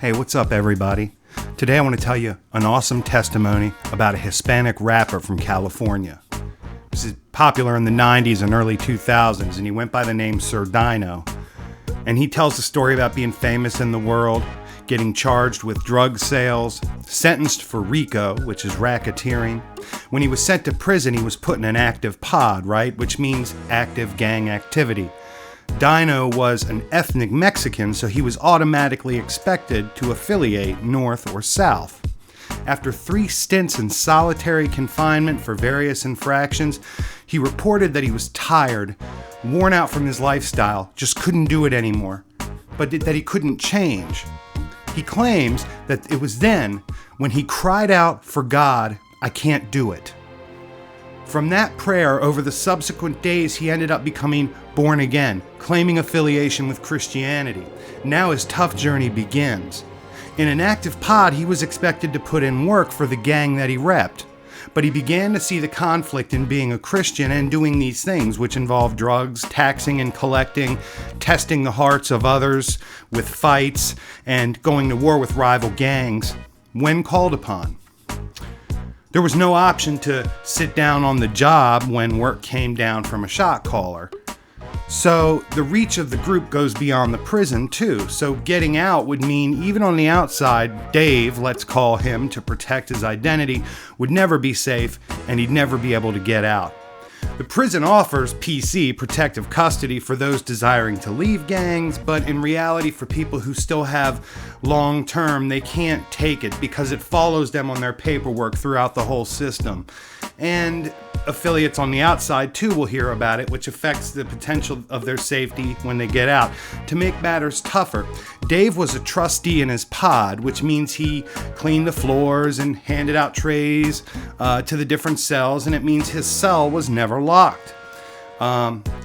Hey, what's up, everybody? Today I want to tell you an awesome testimony about a Hispanic rapper from California. This is popular in the 90s and early 2000s, and he went by the name Sir Dino. And he tells a story about being famous in the world, getting charged with drug sales, sentenced for RICO, which is racketeering. When he was sent to prison, he was put in an active pod, right? Which means active gang activity. Dino was an ethnic Mexican, so he was automatically expected to affiliate North or South. After 3 stints in solitary confinement for various infractions, he reported that he was tired, worn out from his lifestyle, just couldn't do it anymore, but that he couldn't change. He claims that it was then when he cried out for God, "I can't do it." From that prayer, over the subsequent days, he ended up becoming born again, claiming affiliation with Christianity. Now his tough journey begins. In an active pod, he was expected to put in work for the gang that he repped. But he began to see the conflict in being a Christian and doing these things, which involve drugs, taxing and collecting, testing the hearts of others with fights, and going to war with rival gangs when called upon. There was no option to sit down on the job when work came down from a shot caller. So the reach of the group goes beyond the prison too. So getting out would mean even on the outside, Dave, let's call him to protect his identity, would never be safe and he'd never be able to get out. The prison offers PC, protective custody, for those desiring to leave gangs, but in reality for people who still have long-term, they can't take it because it follows them on their paperwork throughout the whole system. And affiliates on the outside too will hear about it, which affects the potential of their safety when they get out. To make matters tougher, Dave was a trustee in his pod, which means he cleaned the floors and handed out trays to the different cells, and it means his cell was never locked.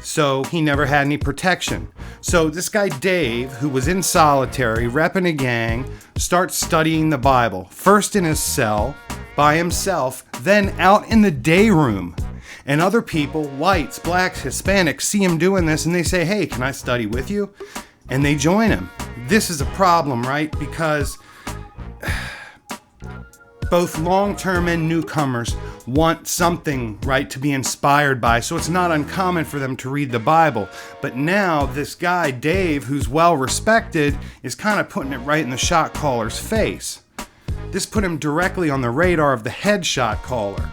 So he never had any protection. So this guy Dave, who was in solitary, repping a gang, starts studying the Bible, first in his cell, by himself, then out in the day room. And other people, whites, blacks, Hispanics, see him doing this and they say, "Hey, can I study with you?" And they join him. This is a problem, right? Because both long-term and newcomers want something, right, to be inspired by. So it's not uncommon for them to read the Bible. But now this guy, Dave, who's well-respected, is kind of putting it right in the shot caller's face. This put him directly on the radar of the head shot caller.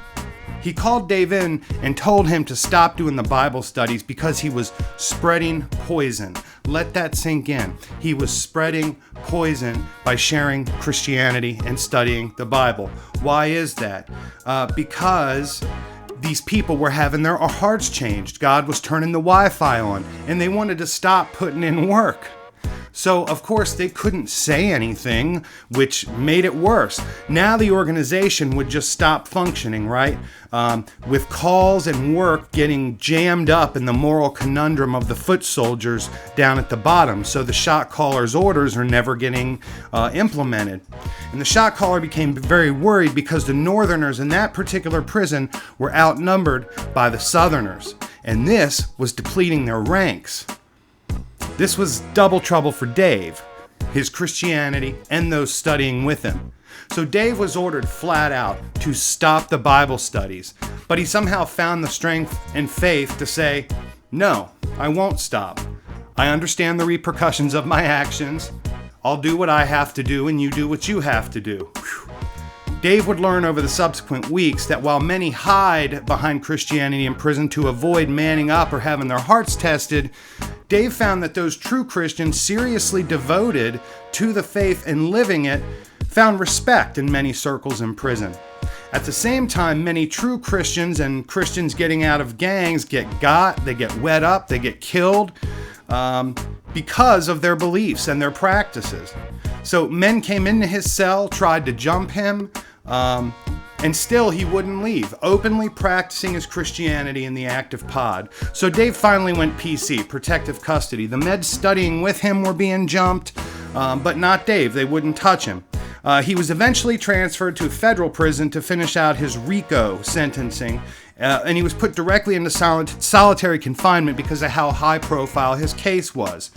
He called Dave in and told him to stop doing the Bible studies because he was spreading poison. Let that sink in. He was spreading poison by sharing Christianity and studying the Bible. Why is that? Because these people were having their hearts changed. God was turning the Wi-Fi on, and they wanted to stop putting in work. So, of course, they couldn't say anything, which made it worse. Now the organization would just stop functioning, right? With calls and work getting jammed up in the moral conundrum of the foot soldiers down at the bottom. So the shot caller's orders are never getting implemented. And the shot caller became very worried because the northerners in that particular prison were outnumbered by the southerners. And this was depleting their ranks. This was double trouble for Dave, his Christianity, and those studying with him. So Dave was ordered flat out to stop the Bible studies, but he somehow found the strength and faith to say, "No, I won't stop. I understand the repercussions of my actions. I'll do what I have to do, and you do what you have to do." Whew. Dave would learn over the subsequent weeks that while many hide behind Christianity in prison to avoid manning up or having their hearts tested, Dave found that those true Christians seriously devoted to the faith and living it found respect in many circles in prison. At the same time, many true Christians and Christians getting out of gangs they get wed up, they get killed because of their beliefs and their practices. So men came into his cell, tried to jump him, and still he wouldn't leave, openly practicing his Christianity in the active pod. So Dave finally went PC, protective custody. The meds studying with him were being jumped, but not Dave. They wouldn't touch him. He was eventually transferred to a federal prison to finish out his RICO sentencing, and he was put directly into solitary confinement because of how high profile his case was.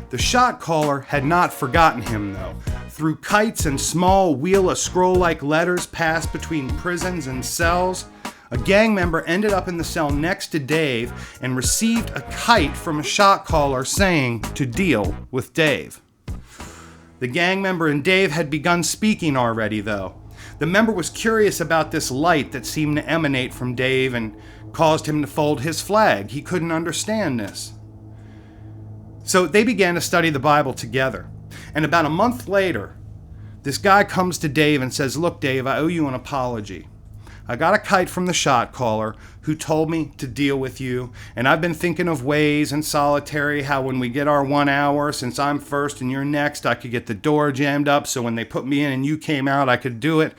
The shot caller had not forgotten him, though. Through kites and small wheel-a-scroll-like letters passed between prisons and cells, a gang member ended up in the cell next to Dave and received a kite from a shot caller saying to deal with Dave. The gang member and Dave had begun speaking already, though. The member was curious about this light that seemed to emanate from Dave and caused him to fold his flag. He couldn't understand this. So they began to study the Bible together. And about a month later, this guy comes to Dave and says, "Look, Dave, I owe you an apology. I got a kite from the shot caller who told me to deal with you, and I've been thinking of ways in solitary how when we get our 1 hour, since I'm first and you're next, I could get the door jammed up so when they put me in and you came out, I could do it,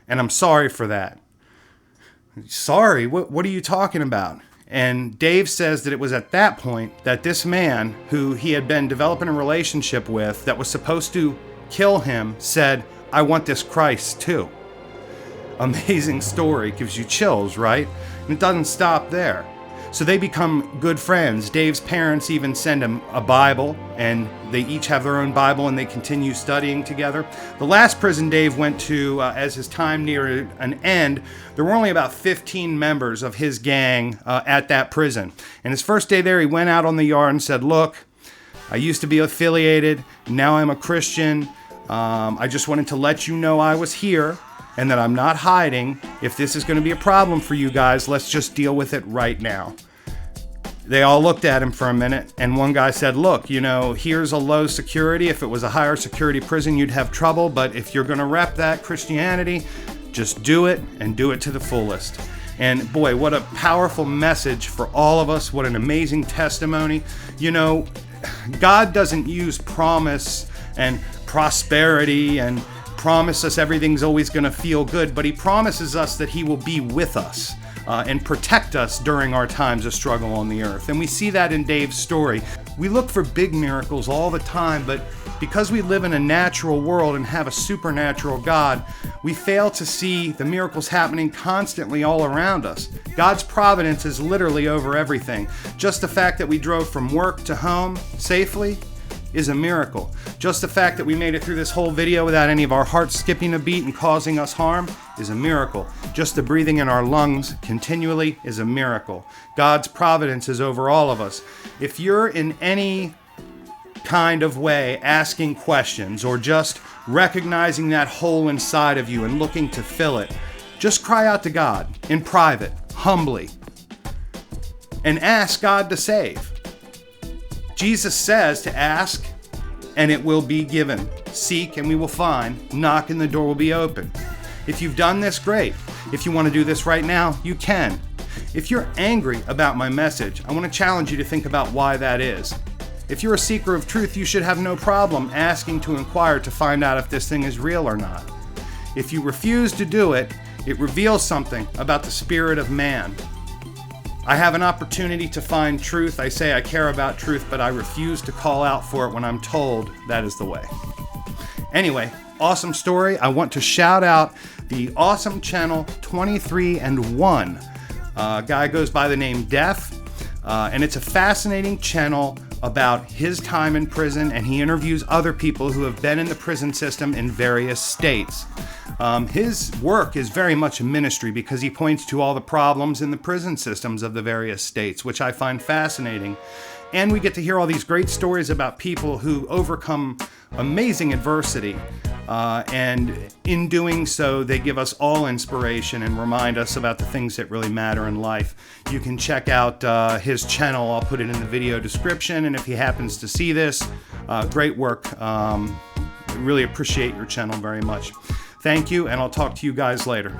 and I'm sorry for that." Sorry? What are you talking about? And Dave says that it was at that point that this man, who he had been developing a relationship with that was supposed to kill him, said, "I want this Christ too." Amazing story. Gives you chills, right? And it doesn't stop there. So they become good friends. Dave's parents even send him a Bible, and they each have their own Bible, and they continue studying together. The last prison Dave went to, as his time neared an end, there were only about 15 members of his gang at that prison. And his first day there, he went out on the yard and said, "Look, I used to be affiliated, now I'm a Christian. I just wanted to let you know I was here and that I'm not hiding. If this is going to be a problem for you guys, let's just deal with it right now." They all looked at him for a minute, and one guy said, "Look, here's a low security. If it was a higher security prison, you'd have trouble, but if you're going to rep that Christianity, just do it and do it to the fullest." And boy, what a powerful message for all of us. What an amazing testimony. God doesn't use promise and prosperity and promise us everything's always going to feel good, but he promises us that he will be with us and protect us during our times of struggle on the earth. And we see that in Dave's story. We look for big miracles all the time, but because we live in a natural world and have a supernatural God, we fail to see the miracles happening constantly all around us. God's providence is literally over everything. Just the fact that we drove from work to home safely is a miracle. Just the fact that we made it through this whole video without any of our hearts skipping a beat and causing us harm is a miracle. Just the breathing in our lungs continually is a miracle. God's providence is over all of us. If you're in any kind of way asking questions or just recognizing that hole inside of you and looking to fill it, just cry out to God in private, humbly, and ask God to save. Jesus says to ask and it will be given. Seek and we will find. Knock and the door will be open. If you've done this, great. If you want to do this right now, you can. If you're angry about my message, I want to challenge you to think about why that is. If you're a seeker of truth, you should have no problem asking to inquire to find out if this thing is real or not. If you refuse to do it, it reveals something about the spirit of man. I have an opportunity to find truth. I say I care about truth, but I refuse to call out for it when I'm told that is the way. Anyway, awesome story. I want to shout out the awesome channel 23&1. A guy goes by the name Def, and it's a fascinating channel about his time in prison, and he interviews other people who have been in the prison system in various states. His work is very much a ministry because he points to all the problems in the prison systems of the various states, which I find fascinating. And we get to hear all these great stories about people who overcome amazing adversity. And in doing so, they give us all inspiration and remind us about the things that really matter in life. You can check out his channel. I'll put it in the video description. And if he happens to see this, great work. Really appreciate your channel very much. Thank you, and I'll talk to you guys later.